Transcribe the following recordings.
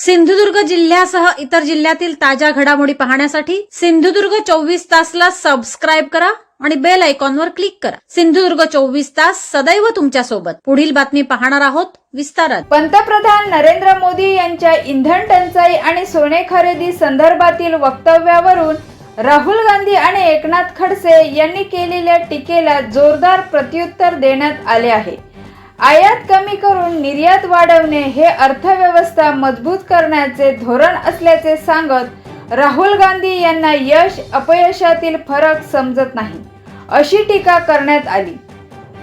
सिंधुदुर्ग जिल्ह्यासह इतर जिल्ह्यातील ताज्या घडामोडी पाहण्यासाठी सिंधुदुर्ग 24 तासला सबस्क्राईब करा आणि बेल आयकॉनवर क्लिक करा। सिंधुदुर्ग 24 तास सदैव तुमच्या सोबत। पुढील बातमी पाहणार आहोत विस्तारात। पंतप्रधान नरेंद्र मोदी यांच्या इंधन टंचाई आणि सोने खरेदी संदर्भातील वक्तव्यावरून राहुल गांधी आणि एकनाथ खडसे यांनी केलेल्या टीकेला जोरदार प्रत्युत्तर देण्यात आले आहे। आयात कमी करून निर्यात वाढवणे हे अर्थव्यवस्था मजबूत करण्याचे धोरण असल्याचे सांगत राहुल गांधी यांना यश अपयशातील फरक समजत नाही अशी टीका करण्यात आली।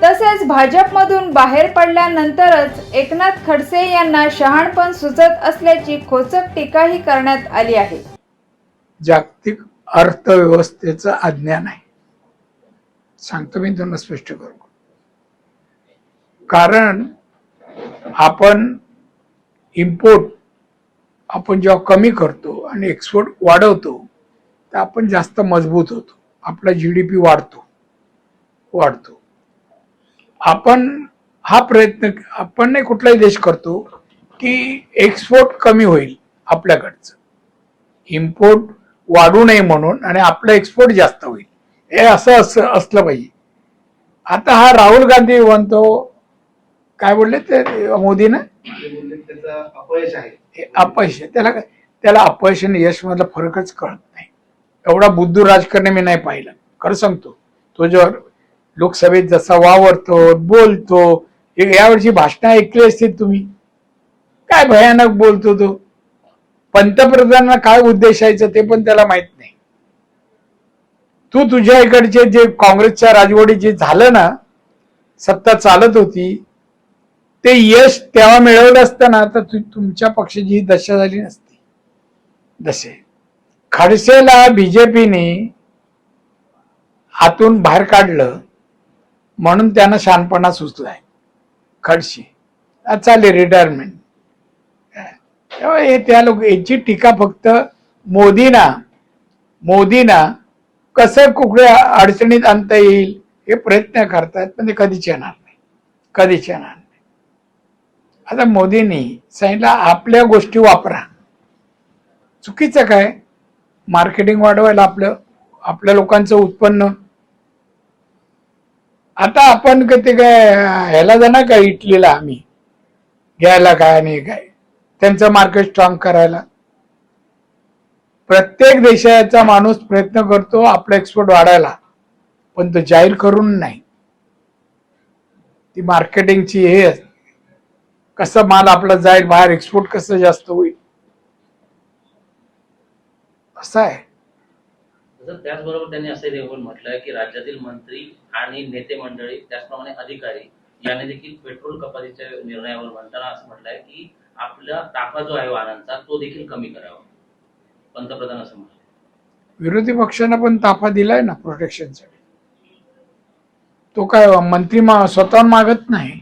तसेच भाजपमधून बाहेर पडल्यानंतरच एकनाथ खडसे यांना शहाणपण सुचत असल्याची खोचक टीकाही करण्यात आली आहे। जागतिक अर्थव्यवस्थेचं अज्ञान आहे, सांगतो मी तुम्हाला स्पष्ट करू। कारण आपण इम्पोर्ट आपण जेव्हा कमी करतो आणि एक्सपोर्ट वाढवतो तर आपण जास्त मजबूत होतो, आपला GDP वाढतो। आपण हा प्रयत्न आपण नाही कुठलाही देश करतो की एक्सपोर्ट कमी होईल आपल्याकडचं, इम्पोर्ट वाढू नये म्हणून आणि आपलं एक्सपोर्ट जास्त होईल, हे असं असलं पाहिजे। आता हा राहुल गांधी म्हणतो, काय बोलले ते मोदीनं, अपयश आहे, अपयश। त्याला अपयश आणि यश मधला फरकच कळत नाही। एवढा बुद्धू राजकारण मी नाही पाहिलं, खरं सांगतो। तो जो लोकसभेत जसा वावरतो बोलतो, यावर्षी भाषण ऐकली असतील तुम्ही, काय भयानक बोलतो तो। पंतप्रधानांना काय उद्देशायचं ते पण त्याला माहित नाही। तुझ्या इकडचे जे काँग्रेसच्या राजवटीत जे झालं ना, सत्ता चालत होती, ते यश तेव्हा मिळवलं असतं ना तर तुमच्या पक्षाची ही दशा झाली नसती। जसे खडसेला बीजेपीने हातून बाहेर काढलं म्हणून त्यांना शहाणपणा सुचलाय। खडसे चालेल रिटायरमेंट, त्या लोक याची टीका फक्त मोदीना कसं कुठल्या अडचणीत आणता येईल हे प्रयत्न करतायत, पण ते कधीच येणार नाही। आता मोदींनी सांगितलं आपल्या गोष्टी वापरा, चुकीचं काय? मार्केटिंग वाढवायला आपल्या लोकांचं उत्पन्न। आता आपण ते काय ह्याला जाणार का इटलीला आम्ही घ्यायला, काय आणि काय त्यांचं मार्केट स्ट्रॉंग करायला? प्रत्येक देशाचा माणूस प्रयत्न करतो आपला एक्सपोर्ट वाढायला, पण तो जाहीर करून नाही। ती मार्केटिंगची हे असते, कसं माल आपला जाईल बाहेर, एक्सपोर्ट कसं जास्त होईल, असं आहे। त्याचबरोबर त्यांनी असे देखील म्हटलंय की राज्यातील मंत्री आणि नेते मंडळी त्याचप्रमाणे अधिकारी यांनी देखील पेट्रोल कपातीच्या निर्णयावर म्हणताना असं म्हटलंय की आपला ताफा जो आहे वाहनांचा तो देखील कमी करावा। पंतप्रधान असं म्हटलं। विरोधी पक्षांना पण ताफा दिलाय ना प्रोटेक्शनसाठी, तो काय मंत्री स्वतःहून मागत नाही।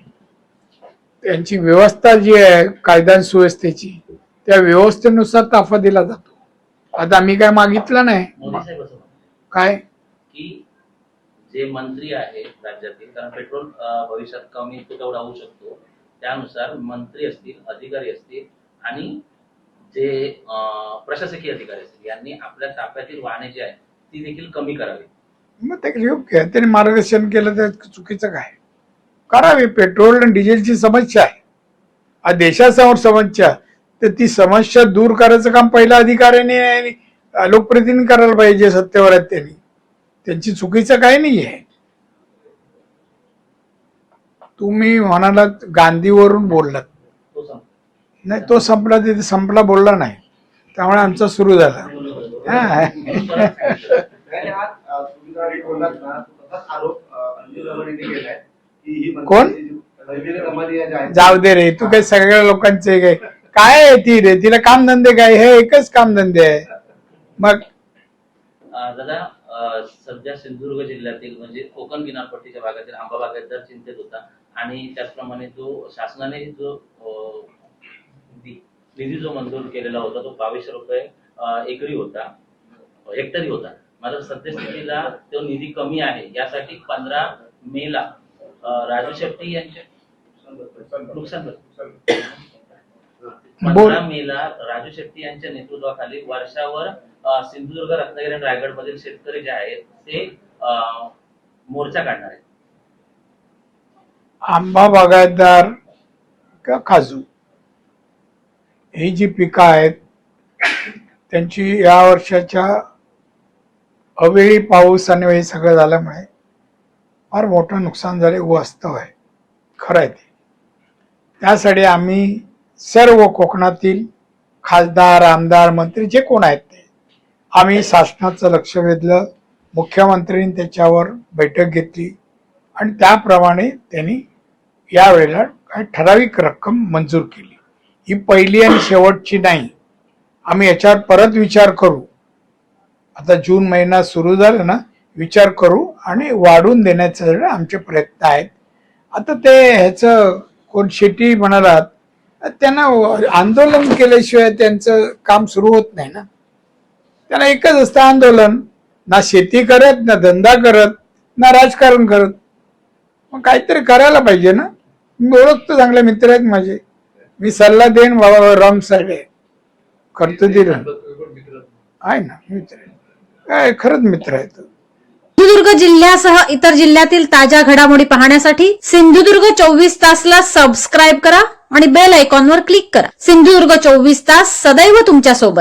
त्यांची व्यवस्था जी आहे कायदा सुव्यवस्थेची, त्या व्यवस्थेनुसार ताफा दिला जातो। आता आम्ही काय मागितलं नाही। काय की जे मंत्री आहेत राज्यातील, कारण पेट्रोल भविष्यात कमी तेवढा होऊ शकतो, त्यानुसार मंत्री असतील, अधिकारी असतील आणि जे प्रशासकीय अधिकारी असतील यांनी आपल्या ताफ्यातील वाहने जी आहेत ती देखील कमी करावी। मग ते योग्य आहे, त्यांनी मार्गदर्शन केलं तर चुकीचं काय? करावी। पेट्रोल आणि डिझेलची समस्या आहे देशासमोर समस्या, तर ती समस्या दूर करायचं काम पहिल्या अधिकाऱ्याने लोकप्रतिनिधी करायला पाहिजे। सत्तेवर आहेत त्यांची चुकीचं काही नाही आहे। तुम्ही म्हणालात गांधीवरून बोललात नाही, तो संपला, तिथे संपला बोलला नाही, त्यामुळे आमचा सुरू झाला। कोण? जाऊ दे रे, तू काही सगळ्या लोकांचे काय आहे ती रे, तिला कामधंदे काय? हे एकच कामधंदे आहे। मग दादा, सध्या सिंधुदुर्ग जिल्ह्यातील म्हणजे कोकण किनारपट्टीच्या भागातील आंबा बागायतदार चिंतेत होता आणि त्याचप्रमाणे जो शासनाने जो निधी जो मंजूर केलेला होता तो 2200 रुपये एकरी होता, हेक्टरी होता। मात्र सद्यस्थितीला तो निधी कमी आहे। यासाठी 15 मेला राजू शेट्टी यांच्या नुकसान बोल. 15 मेला राजू शेट्टी यांच्या नेतृत्वाखाली वर्षावर सिंधुदुर्ग, रत्नागिरी आणि रायगड मधील शेतकरी जे आहेत ते मोर्चा काढणार आहेत. आंबा बागायतदार किंवा काजू ही जी पिकं आहेत त्यांची या वर्षाच्या अवेळी पाऊस आणि हे सगळं झाल्यामुळे फार मोठं नुकसान झाले, वास्तव आहे, खरं आहे ते. त्यासाठी आम्ही सर्व कोकणातील खासदार, आमदार, मंत्री जे कोण आहेत ते आम्ही शासनाचं लक्ष वेधलं. मुख्यमंत्र्यांनी त्याच्यावर बैठक घेतली आणि त्याप्रमाणे त्यांनी यावेळेला काही ठराविक रक्कम मंजूर केली. ही पहिली आणि शेवटची नाही, आम्ही याच्यावर परत विचार करू. आता जून महिना सुरू झाला ना, विचार करू आणि वाढवून देण्याचे आमचे प्रयत्न आहेत. आता ते ह्याचं कोण शेती म्हणालात, त्यांना आंदोलन केल्याशिवाय त्यांचं काम सुरू होत नाही ना. त्यांना एकच असतं आंदोलन, ना शेती करत, ना धंदा करत, ना राजकारण करत. मग काहीतरी करायला पाहिजे ना. मी ओळखतो, चांगले मित्र आहेत माझे, मी सल्ला देईन बाबा, रॉंग साईड आहे, करतो दिलं आहे ना, मित्र आहे, काय खरंच मित्र आहेत. सिंधुदुर्ग जिल्ह्यासह इतर जिल्ह्यातील ताज्या घडामोडी पाहण्यासाठी सिंधुदुर्ग 24 तासला सबस्क्राईब करा आणि बेल आयकॉनवर क्लिक करा. सिंधुदुर्ग 24 तास सदैव तुमच्या सोबत.